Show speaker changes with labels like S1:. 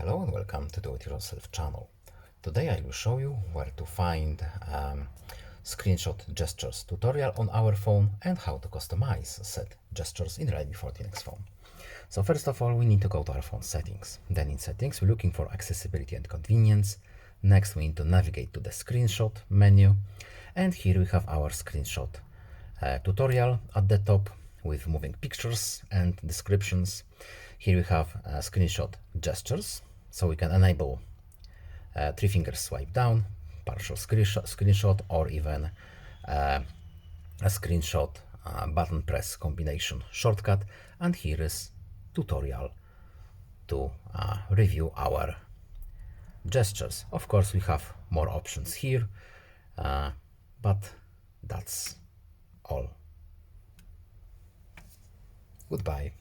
S1: Hello and welcome to Do It Yourself channel. Today I will show you where to find screenshot gestures tutorial on our phone and how to customize set gestures in Realme 14x phone. So first of all, we need to go to our phone settings. Then in settings, we're looking for accessibility and convenience. Next, we need to navigate to the screenshot menu. And here we have our screenshot tutorial at the top with moving pictures and descriptions. Here we have screenshot gestures, so we can enable 3 finger swipe down, partial screenshot, or even a screenshot button press combination shortcut. And here is tutorial to review our gestures. Of course, we have more options here, but that's all. Goodbye.